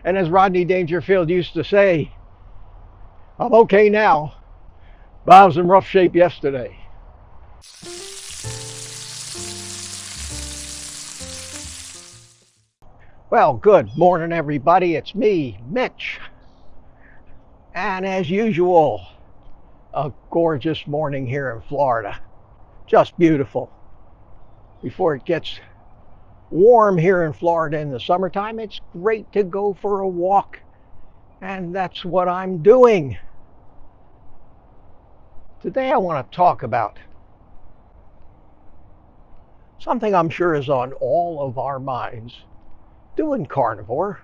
And as Rodney Dangerfield used to say, I'm okay now, but I was in rough shape yesterday. Well, good morning, everybody. It's me, Mitch. And as usual, a gorgeous morning here in Florida. Just beautiful. Before it gets warm here in Florida in the summertime, it's great to go for a walk. And that's what I'm doing. Today I want to talk about something I'm sure is on all of our minds, doing carnivore.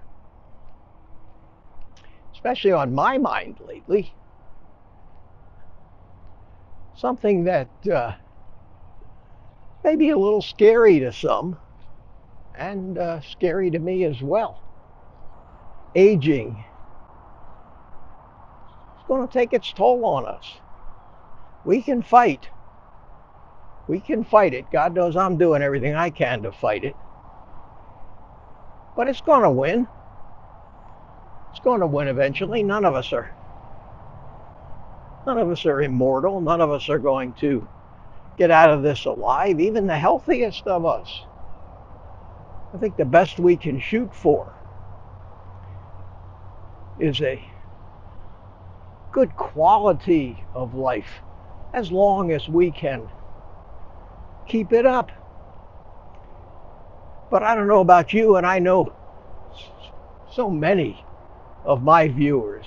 Especially on my mind lately. Something that may be a little scary to some, and scary to me as well. Aging is going to take its toll on us. We can fight. We can fight it. God knows I'm doing everything I can to fight it. But it's going to win. It's going to win eventually. None of us are immortal. None of us are going to get out of this alive, even the healthiest of us. I think the best we can shoot for is a good quality of life, as long as we can keep it up. But I don't know about you, and I know so many of my viewers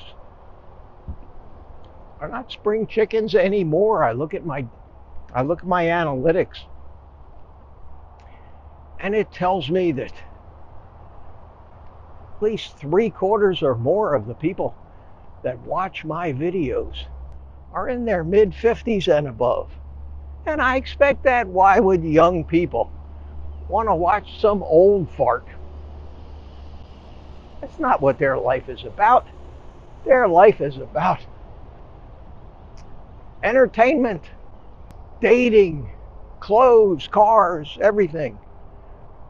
are not spring chickens anymore. I look at my analytics, and it tells me that at least 3/4 or more of the people that watch my videos are in their mid-50s and above. And I expect that. Why would young people want to watch some old fart? That's not what their life is about. Their life is about entertainment, dating, clothes, cars, everything.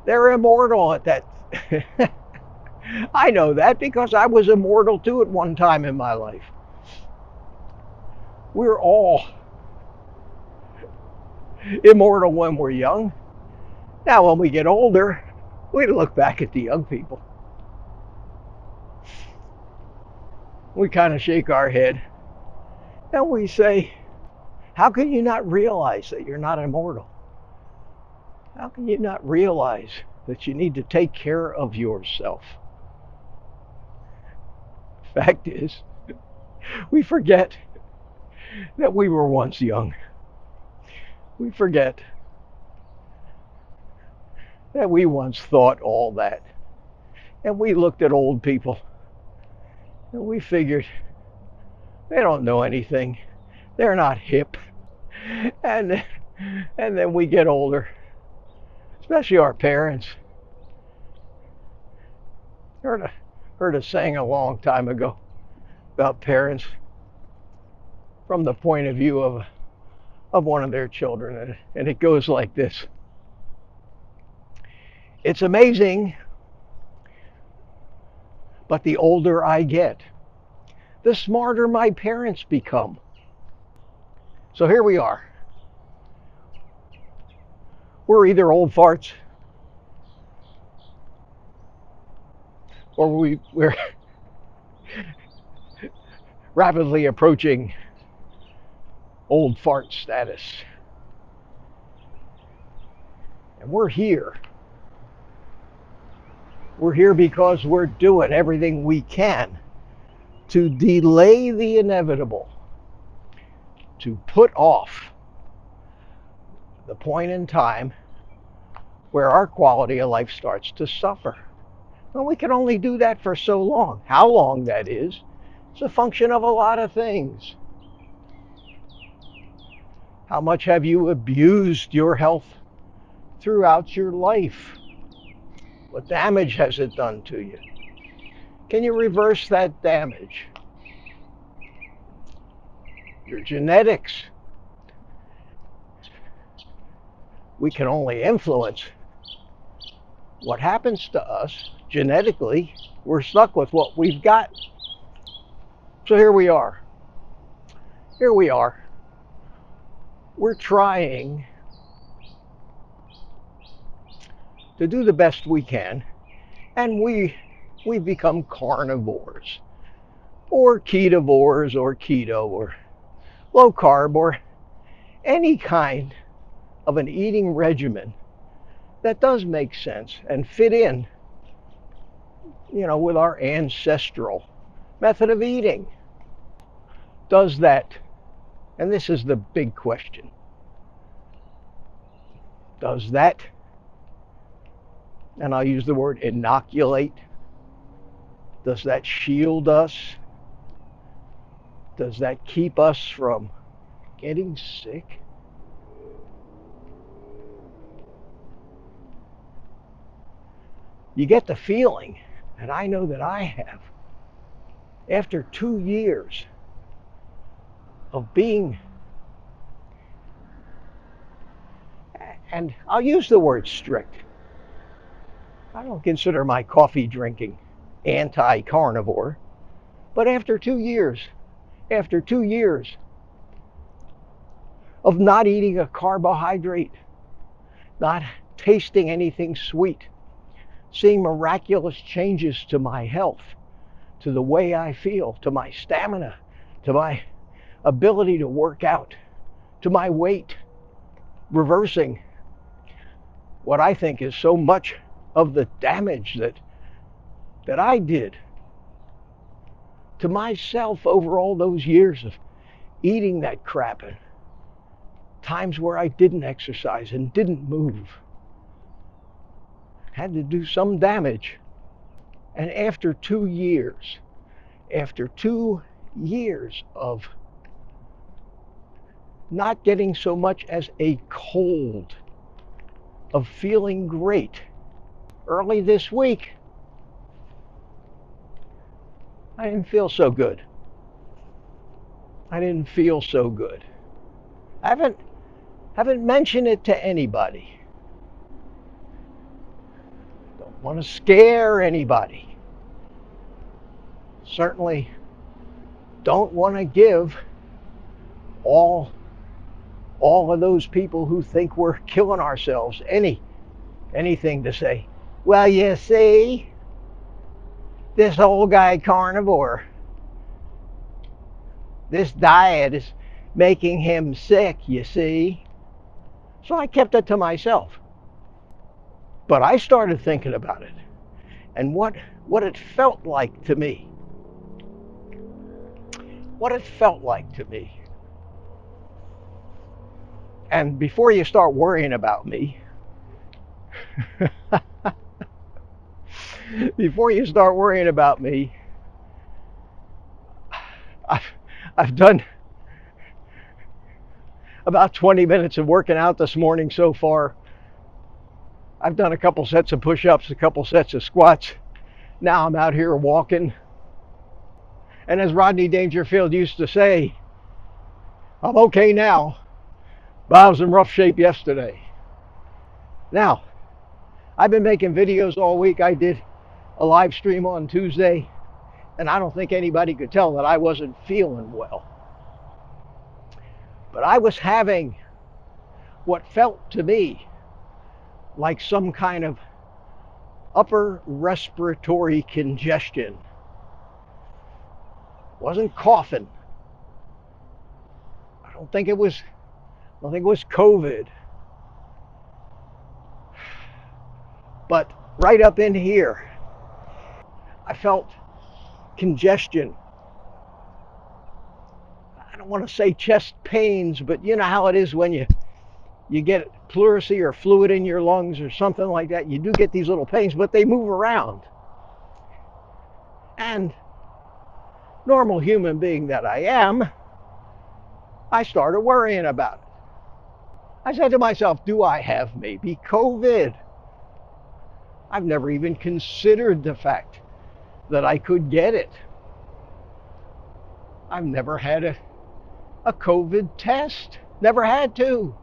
They're immortal at that. I know that because I was immortal too at one time in my life. We're all immortal when we're young. Now, when we get older, we look back at the young people. We kind of shake our head and we say, how can you not realize that you're not immortal? How can you not realize that you need to take care of yourself? Fact is, we forget that we were once young. We forget that we once thought all that. And we looked at old people and we figured they don't know anything. They're not hip. And then we get older, especially our parents. Heard a saying a long time ago about parents from the point of view of one of their children, and it goes like this. It's amazing, but the older I get, the smarter my parents become. So here we are. We're either old farts or we're rapidly approaching old fart status. And we're here. We're here because we're doing everything we can to delay the inevitable, to put off the point in time where our quality of life starts to suffer. Well, we can only do that for so long. How long that is a function of a lot of things. How much have you abused your health throughout your life? What damage has it done to you? Can you reverse that damage? Your genetics. We can only influence what happens to us genetically We're stuck with what we've got. So here we are. Here we are. We're trying to do the best we can, and we've become carnivores, or ketovores, or keto, or low carb, or any kind of an eating regimen that does make sense and fit in, with our ancestral method of eating. Does that, and this is the big question, does that, and I'll use the word inoculate, does that shield us? Does that keep us from getting sick? You get the feeling, and I know that I have, after 2 years of being, and I'll use the word strict. I don't consider my coffee drinking anti-carnivore, but after 2 years of not eating a carbohydrate, not tasting anything sweet, seeing miraculous changes to my health, to the way I feel, to my stamina, to my ability to work out, to my weight, reversing what I think is so much of the damage that I did to myself over all those years of eating that crap, and times where I didn't exercise and didn't move, had to do some damage. And after 2 years of not getting so much as a cold, of feeling great, early this week, I didn't feel so good. I didn't feel so good. I haven't mentioned it to anybody. Don't want to scare anybody. Certainly don't want to give all of those people who think we're killing ourselves anything to say, well, you see, this old guy carnivore, this diet is making him sick, you see. So I kept it to myself. But I started thinking about it and what it felt like to me. What it felt like to me. And before you start worrying about me, I've done about 20 minutes of working out this morning so far. I've done a couple sets of push-ups, a couple sets of squats. Now I'm out here walking. And as Rodney Dangerfield used to say, I'm okay now, but I was in rough shape yesterday. Now, I've been making videos all week. I did a live stream on Tuesday, and I don't think anybody could tell that I wasn't feeling well. But I was having what felt to me like some kind of upper respiratory congestion. Wasn't coughing. I don't think it was COVID. But right up in here, I felt congestion. I don't want to say chest pains, but you know how it is when you get pleurisy or fluid in your lungs or something like that. You do get these little pains, but they move around. And normal human being that I am, I started worrying about it. I said to myself, do I have maybe COVID? I've never even considered the fact that I could get it. I've never had a COVID test. Never had to.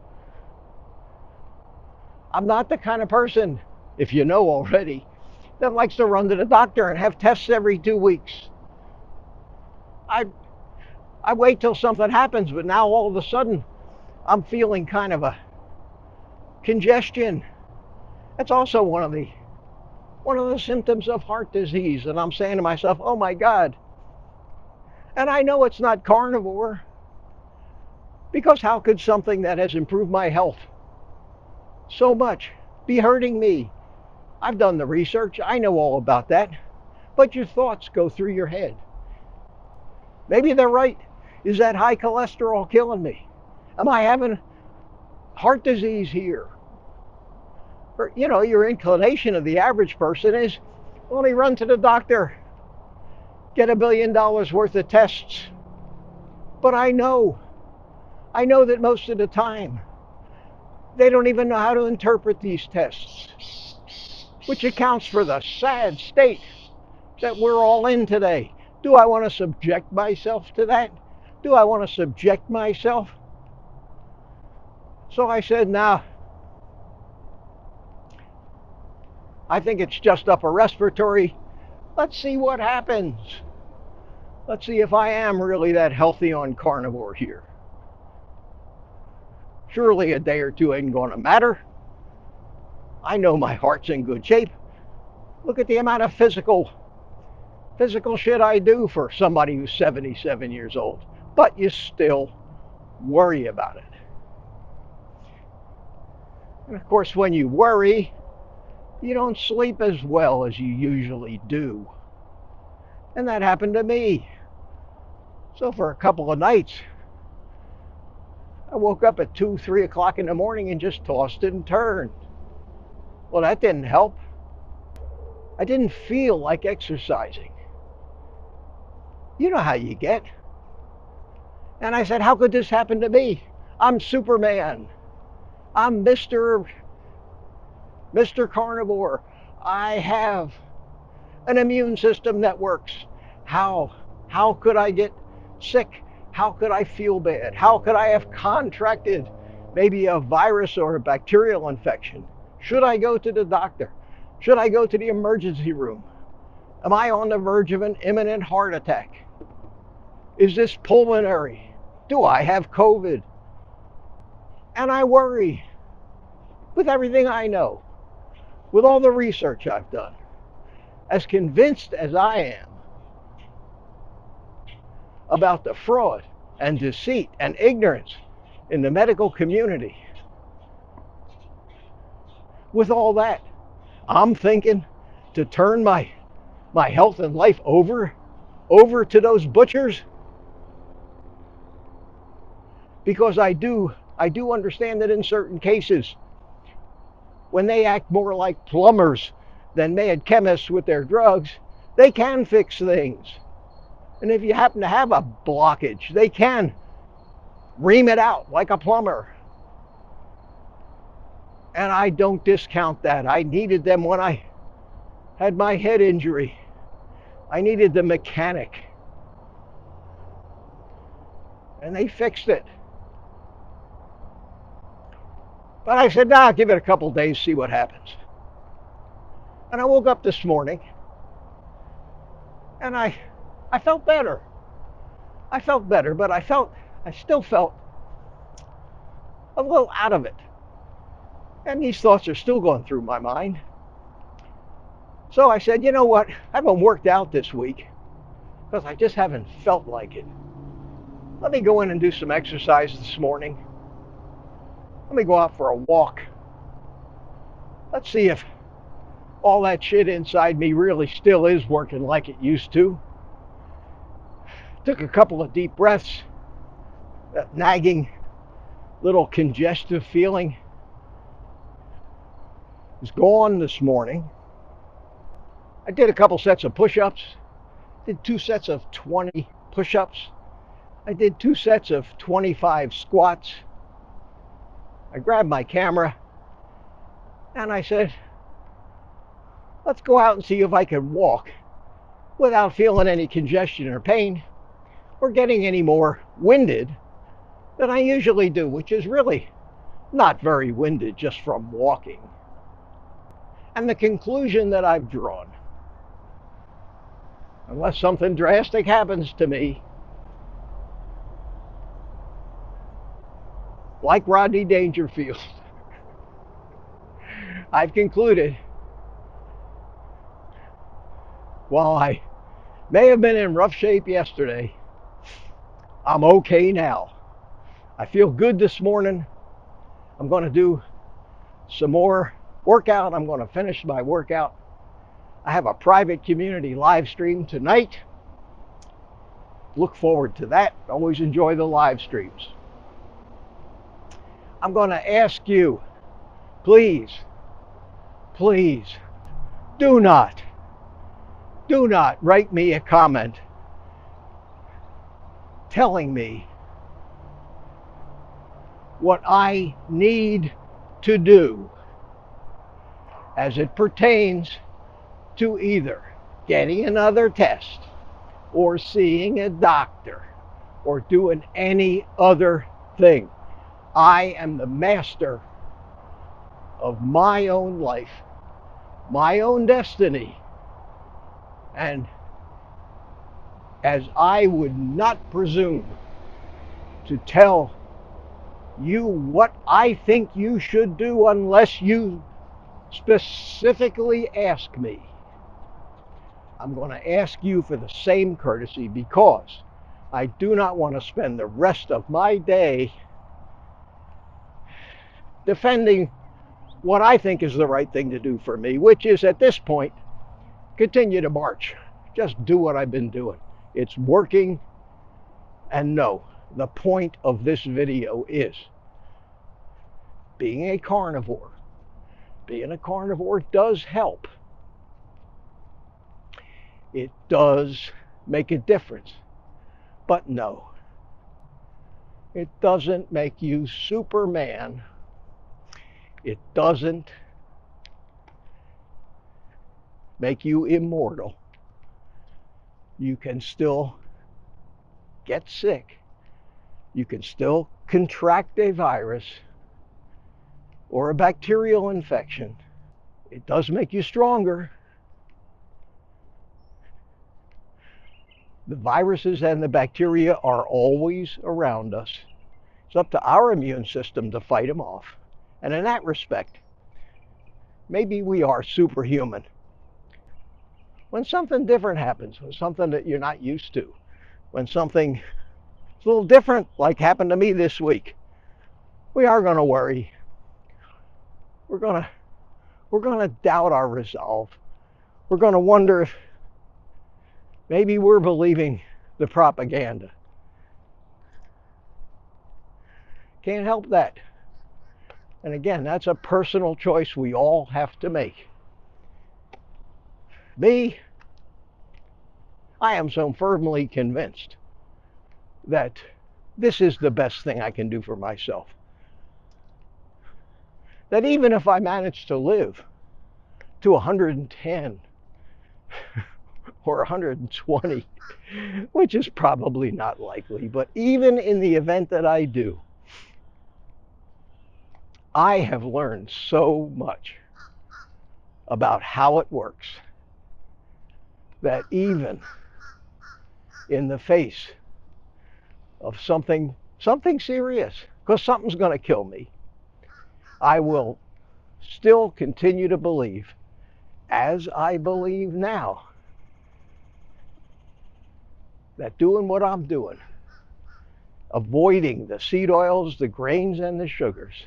I'm not the kind of person, if you know already, that likes to run to the doctor and have tests every 2 weeks. I wait till something happens, but now all of a sudden I'm feeling kind of a congestion. That's also one of the symptoms of heart disease. And I'm saying to myself, oh my God. And I know it's not carnivore, because how could something that has improved my health so much be hurting me? I've done the research. I know all about that. But your thoughts go through your head. Maybe they're right. Is that high cholesterol killing me? Am I having heart disease here? Or, your inclination of the average person is only run to the doctor, get $1 billion worth of tests. But I know that most of the time they don't even know how to interpret these tests, which accounts for the sad state that we're all in today. Do I want to subject myself to that? Do I want to subject myself? So I said, nah, I think it's just upper respiratory. Let's see what happens. Let's see if I am really that healthy on carnivore here. Surely a day or two ain't going to matter. I know my heart's in good shape. Look at the amount of physical shit I do for somebody who's 77 years old. But you still worry about it. And of course, when you worry, you don't sleep as well as you usually do. And that happened to me. So for a couple of nights, I woke up at 2, 3 o'clock in the morning and just tossed and turned. Well, that didn't help. I didn't feel like exercising. You know how you get. And I said, how could this happen to me? I'm Superman. I'm Mr. Carnivore. I have an immune system that works. How could I get sick? How could I feel bad? How could I have contracted maybe a virus or a bacterial infection? Should I go to the doctor? Should I go to the emergency room? Am I on the verge of an imminent heart attack? Is this pulmonary? Do I have COVID? And I worry. With everything I know, with all the research I've done, as convinced as I am about the fraud and deceit and ignorance in the medical community, with all that, I'm thinking to turn my health and life over to those butchers, because I do understand that in certain cases, when they act more like plumbers than mad chemists with their drugs, they can fix things. And if you happen to have a blockage, they can ream it out like a plumber. And I don't discount that. I needed them when I had my head injury. I needed the mechanic. And they fixed it. But I said, nah, give it a couple days, see what happens. And I woke up this morning and I felt better. I felt better, but I still felt a little out of it. And these thoughts are still going through my mind. So I said, you know what? I haven't worked out this week because I just haven't felt like it. Let me go in and do some exercise this morning. Let me go out for a walk. Let's see if all that shit inside me really still is working like it used to. Took a couple of deep breaths. That nagging little congestive feeling is gone this morning. I did a couple sets of push-ups. Did 2 sets of 20 push-ups. I did 2 sets of 25 squats. I grabbed my camera and I said, let's go out and see if I can walk without feeling any congestion or pain or getting any more winded than I usually do, which is really not very winded just from walking. And the conclusion that I've drawn, unless something drastic happens to me, like Rodney Dangerfield, I've concluded, while I may have been in rough shape yesterday, I'm okay now. I feel good this morning. I'm going to do some more workout. I'm going to finish my workout. I have a private community live stream tonight. Look forward to that. Always enjoy the live streams. I'm going to ask you, please, please, do not write me a comment telling me what I need to do as it pertains to either getting another test or seeing a doctor or doing any other thing. I am the master of my own life, my own destiny, and as I would not presume to tell you what I think you should do unless you specifically ask me, I'm going to ask you for the same courtesy, because I do not want to spend the rest of my day defending what I think is the right thing to do for me, which is, at this point, continue to march. Just do what I've been doing. It's working. And no, the point of this video is being a carnivore. Being a carnivore does help. It does make a difference. But no, it doesn't make you Superman. It doesn't make you immortal. You can still get sick. You can still contract a virus or a bacterial infection. It does make you stronger. The viruses and the bacteria are always around us. It's up to our immune system to fight them off. And in that respect, maybe we are superhuman. When something different happens, when something that you're not used to, when something is a little different, like happened to me this week, we are going to worry. We're going to doubt our resolve. We're going to wonder if maybe we're believing the propaganda. Can't help that. And again, that's a personal choice we all have to make. Me, I am so firmly convinced that this is the best thing I can do for myself. That even if I manage to live to 110 or 120, which is probably not likely, but even in the event that I do, I have learned so much about how it works that even in the face of something serious, because something's going to kill me, I will still continue to believe, as I believe now, that doing what I'm doing, avoiding the seed oils, the grains, and the sugars,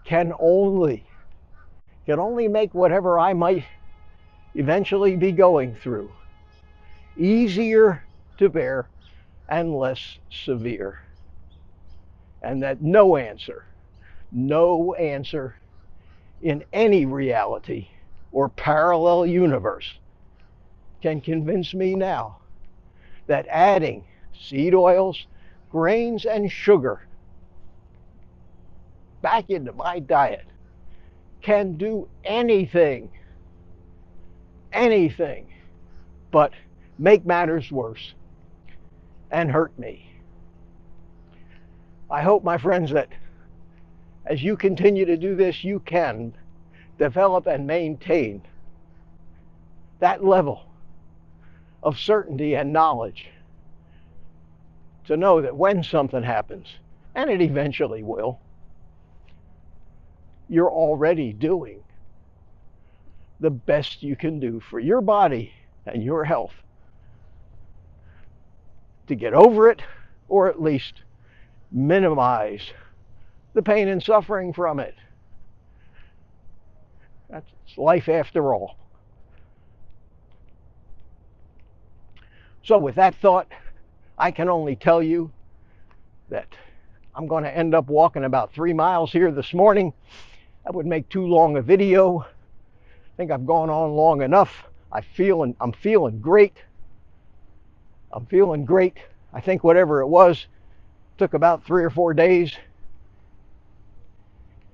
can only make whatever I might eventually be going through easier to bear and less severe. And that no answer in any reality or parallel universe can convince me now that adding seed oils, grains, and sugar back into my diet can do anything but make matters worse and hurt me. I hope, my friends, that as you continue to do this, you can develop and maintain that level of certainty and knowledge to know that when something happens, and it eventually will, you're already doing the best you can do for your body and your health to get over it, or at least minimize the pain and suffering from it. That's life after all. So with that thought, I can only tell you that I'm going to end up walking about 3 miles here this morning. That would make too long a video. I think I've gone on long enough. I'm feeling great. I'm feeling great. I think whatever it was took about 3 or 4 days.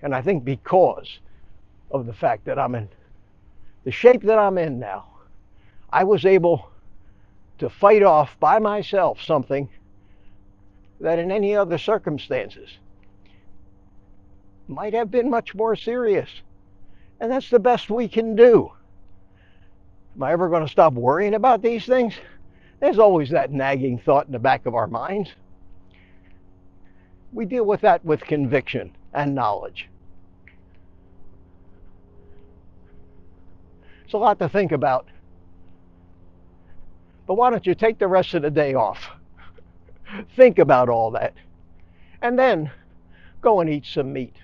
And I think because of the fact that I'm in the shape that I'm in now, I was able to fight off by myself something that in any other circumstances might have been much more serious. And that's the best we can do. Am I ever going to stop worrying about these things? There's always that nagging thought in the back of our minds. We deal with that with conviction and knowledge. It's a lot to think about. But why don't you take the rest of the day off? Think about all that. And then go and eat some meat.